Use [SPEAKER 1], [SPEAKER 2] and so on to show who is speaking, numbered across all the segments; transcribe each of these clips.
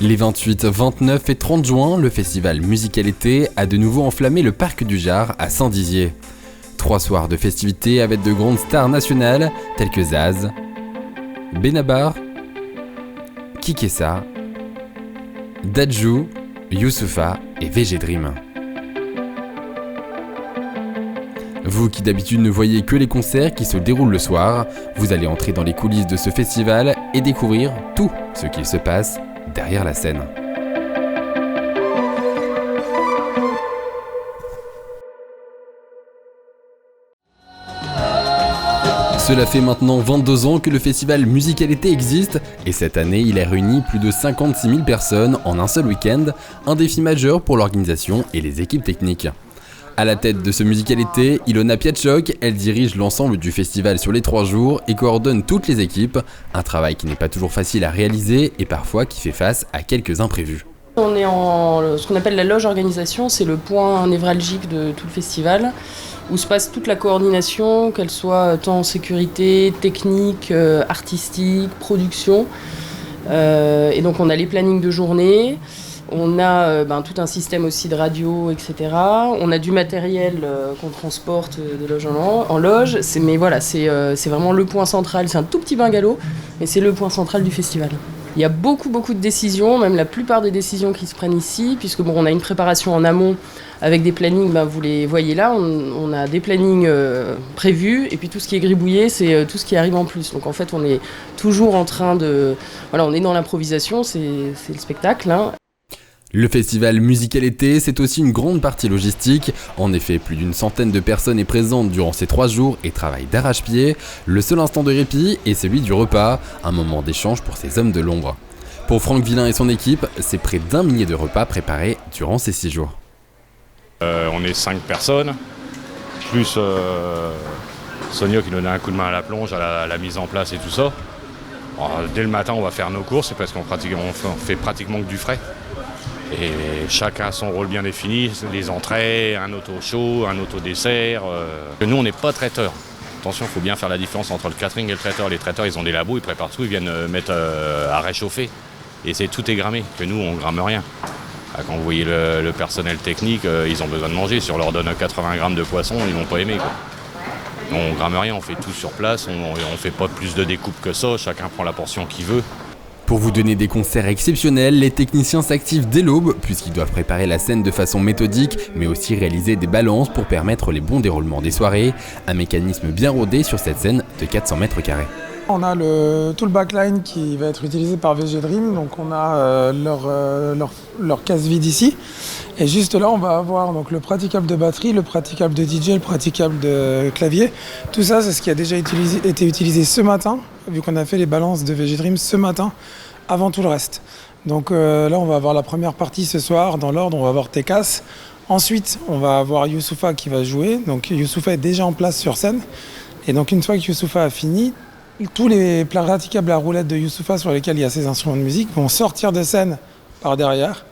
[SPEAKER 1] Les 28, 29 et 30 juin, le festival Musical Été a de nouveau enflammé le parc du Jard à Saint-Dizier. 3 soirs de festivités avec de grandes stars nationales telles que Zaz, Benabar, Kikessa, Dadju, Youssoupha et VG Dream. Vous qui d'habitude ne voyez que les concerts qui se déroulent le soir, vous allez entrer dans les coulisses de ce festival et découvrir tout ce qu'il se passe derrière la scène. Cela fait maintenant 22 ans que le festival Musical Été existe et cette année il a réuni plus de 56 000 personnes en un seul week-end, un défi majeur pour l'organisation et les équipes techniques. À la tête de ce Musical Été, Ilona Piatchok, elle dirige l'ensemble du festival sur les 3 jours et coordonne toutes les équipes, un travail qui n'est pas toujours facile à réaliser et parfois qui fait face à quelques imprévus.
[SPEAKER 2] On est en ce qu'on appelle la loge organisation, c'est le point névralgique de tout le festival, où se passe toute la coordination, qu'elle soit tant sécurité, technique, artistique, production. Et donc on a les plannings de journée, on a tout un système aussi de radio, etc. On a du matériel qu'on transporte de loge en loge. Mais voilà, c'est vraiment le point central. C'est un tout petit bungalow, mais c'est le point central du festival. Il y a beaucoup de décisions, même la plupart des décisions qui se prennent ici, puisque on a une préparation en amont avec des plannings, vous les voyez là, on a des plannings prévus, et puis tout ce qui est gribouillé, c'est tout ce qui arrive en plus. Donc en fait, on est toujours en train de... Voilà, on est dans l'improvisation, c'est le spectacle, hein.
[SPEAKER 1] Le festival Musical Été, c'est aussi une grande partie logistique. En effet, plus d'une centaine de personnes est présente durant ces 3 jours et travaillent d'arrache-pied. Le seul instant de répit est celui du repas, un moment d'échange pour ces hommes de l'ombre. Pour Franck Villain et son équipe, c'est près d'1 millier de repas préparés durant ces 6 jours.
[SPEAKER 3] On est 5 personnes, plus Sonia qui nous donne un coup de main à la plonge, à la mise en place et tout ça. Alors, dès le matin, on va faire nos courses, parce qu'on fait pratiquement que du frais. Et chacun a son rôle bien défini, les entrées, un auto-show, un auto-dessert. Nous, on n'est pas traiteurs. Attention, il faut bien faire la différence entre le catering et le traiteur. Les traiteurs, ils ont des labos, ils préparent tout, ils viennent mettre à réchauffer. Et tout est grammé, que nous, on ne gramme rien. Quand vous voyez le personnel technique, ils ont besoin de manger. Si on leur donne 80 grammes de poisson, ils ne vont pas aimer, quoi. On ne gramme rien, on fait tout sur place, on ne fait pas plus de découpe que ça, chacun prend la portion qu'il veut.
[SPEAKER 1] Pour vous donner des concerts exceptionnels, les techniciens s'activent dès l'aube puisqu'ils doivent préparer la scène de façon méthodique mais aussi réaliser des balances pour permettre les bons déroulements des soirées. Un mécanisme bien rodé sur cette scène de 400 mètres carrés.
[SPEAKER 4] On a tout le backline qui va être utilisé par VG Dream, donc on a leur case vide ici. Et juste là, on va avoir donc, le praticable de batterie, le praticable de DJ, le praticable de clavier. Tout ça, c'est ce qui a déjà été utilisé ce matin, vu qu'on a fait les balances de VG Dream ce matin, avant tout le reste. Donc là, on va avoir la première partie ce soir, dans l'ordre, on va avoir Tekas. Ensuite, on va avoir Youssoupha qui va jouer. Donc Youssoupha est déjà en place sur scène. Et donc une fois que Youssoupha a fini, tous les praticables à roulettes de Youssoupha sur lesquels il y a ces instruments de musique vont sortir de scène par derrière.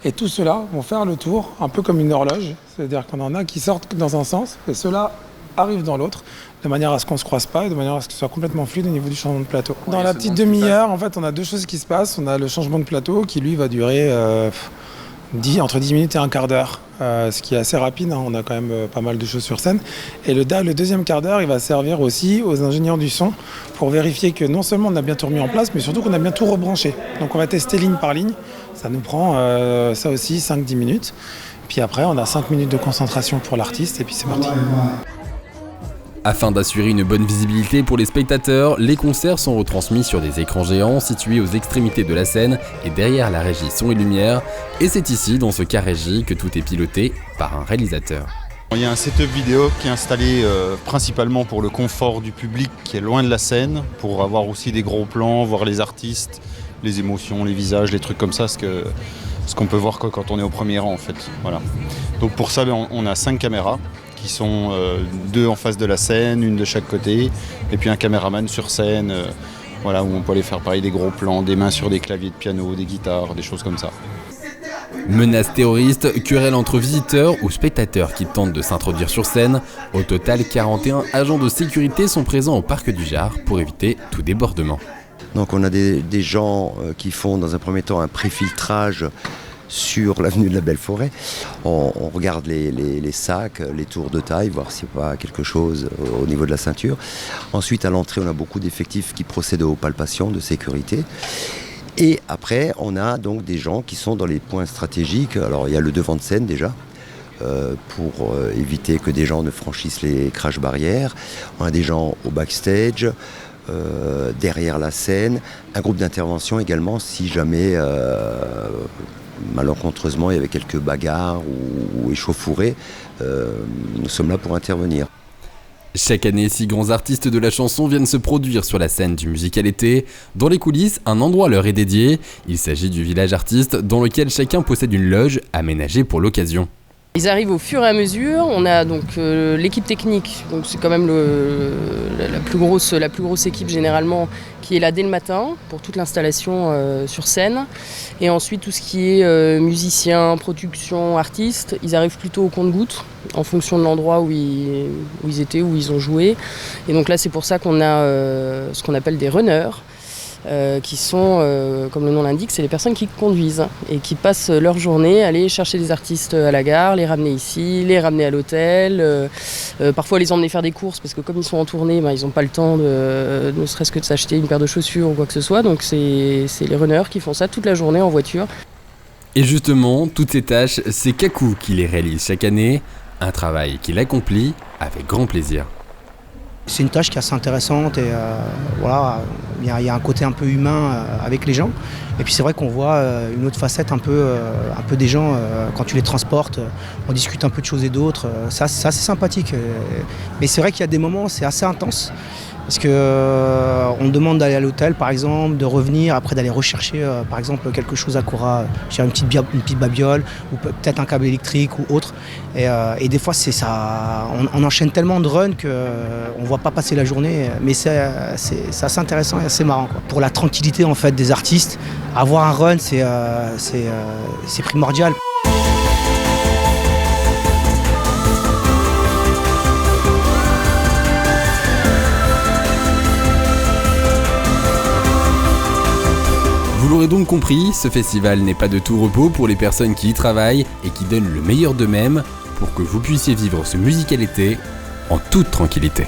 [SPEAKER 4] Et tous ceux-là vont faire le tour, un peu comme une horloge. C'est-à-dire qu'on en a qui sortent dans un sens et ceux-là arrivent dans l'autre, de manière à ce qu'on ne se croise pas et de manière à ce que ce soit complètement fluide au niveau du changement de plateau. Dans la petite demi-heure, en fait, on a 2 choses qui se passent. On a le changement de plateau qui, lui, va durer entre 10 minutes et un quart d'heure, ce qui est assez rapide, hein. On a quand même pas mal de choses sur scène. Et le deuxième quart d'heure, il va servir aussi aux ingénieurs du son pour vérifier que non seulement on a bien tout remis en place, mais surtout qu'on a bien tout rebranché. Donc on va tester ligne par ligne. Ça nous prend ça aussi 5-10 minutes. Puis après, on a 5 minutes de concentration pour l'artiste et puis c'est parti.
[SPEAKER 1] Afin d'assurer une bonne visibilité pour les spectateurs, les concerts sont retransmis sur des écrans géants situés aux extrémités de la scène et derrière la régie son et lumière. Et c'est ici, dans ce cas régie, que tout est piloté par un réalisateur.
[SPEAKER 5] Il y a un setup vidéo qui est installé principalement pour le confort du public qui est loin de la scène, pour avoir aussi des gros plans, voir les artistes, les émotions, les visages, les trucs comme ça, ce qu'on peut voir quand on est au premier rang en fait. Voilà. Donc pour ça, on a 5 caméras qui sont 2 en face de la scène, une de chaque côté, et puis un caméraman sur scène, où on peut aller faire pareil des gros plans, des mains sur des claviers de piano, des guitares, des choses comme ça.
[SPEAKER 1] Menaces terroristes, querelles entre visiteurs ou spectateurs qui tentent de s'introduire sur scène. Au total, 41 agents de sécurité sont présents au parc du Jard pour éviter tout débordement.
[SPEAKER 6] Donc on a des gens qui font dans un premier temps un préfiltrage sur l'avenue de la Belle-Forêt. On regarde les sacs, les tours de taille, voir s'il n'y a pas quelque chose au niveau de la ceinture. Ensuite, à l'entrée, on a beaucoup d'effectifs qui procèdent aux palpations de sécurité. Et après, on a donc des gens qui sont dans les points stratégiques. Alors, il y a le devant de scène déjà, pour éviter que des gens ne franchissent les crash barrières. On a des gens au backstage, derrière la scène. Un groupe d'intervention également, si jamais... malencontreusement, il y avait quelques bagarres ou échauffourées. Nous sommes là pour intervenir.
[SPEAKER 1] Chaque année, 6 grands artistes de la chanson viennent se produire sur la scène du Musical-été. Dans les coulisses, un endroit leur est dédié. Il s'agit du village artiste dans lequel chacun possède une loge aménagée pour l'occasion.
[SPEAKER 2] Ils arrivent au fur et à mesure. On a donc l'équipe technique, donc c'est quand même la plus grosse équipe généralement, qui est là dès le matin pour toute l'installation sur scène. Et ensuite tout ce qui est musicien, production, artistes, ils arrivent plutôt au compte-gouttes en fonction de l'endroit où ils étaient, où ils ont joué. Et donc là c'est pour ça qu'on a ce qu'on appelle des runners. Qui sont, comme le nom l'indique, c'est les personnes qui conduisent et qui passent leur journée à aller chercher des artistes à la gare, les ramener ici, les ramener à l'hôtel, parfois les emmener faire des courses parce que comme ils sont en tournée, ils n'ont pas le temps ne serait-ce que de s'acheter une paire de chaussures ou quoi que ce soit. Donc c'est les runners qui font ça toute la journée en voiture.
[SPEAKER 1] Et justement, toutes ces tâches, c'est Kakou qui les réalise chaque année, un travail qu'il accomplit avec grand plaisir.
[SPEAKER 7] C'est une tâche qui est assez intéressante et voilà, il y a un côté un peu humain avec les gens. Et puis c'est vrai qu'on voit une autre facette un peu des gens quand tu les transportes, on discute un peu de choses et d'autres. Ça, c'est assez sympathique. Mais c'est vrai qu'il y a des moments, c'est assez intense. Parce qu'on demande d'aller à l'hôtel par exemple, de revenir, après d'aller rechercher par exemple quelque chose à Cora, une petite babiole ou peut-être un câble électrique ou autre. Et des fois c'est ça, on enchaîne tellement de runs qu'on ne voit pas passer la journée, mais c'est assez intéressant et assez marrant, quoi. Pour la tranquillité en fait des artistes, avoir un run c'est primordial.
[SPEAKER 1] Vous l'aurez donc compris, ce festival n'est pas de tout repos pour les personnes qui y travaillent et qui donnent le meilleur d'eux-mêmes pour que vous puissiez vivre ce Musical-été en toute tranquillité.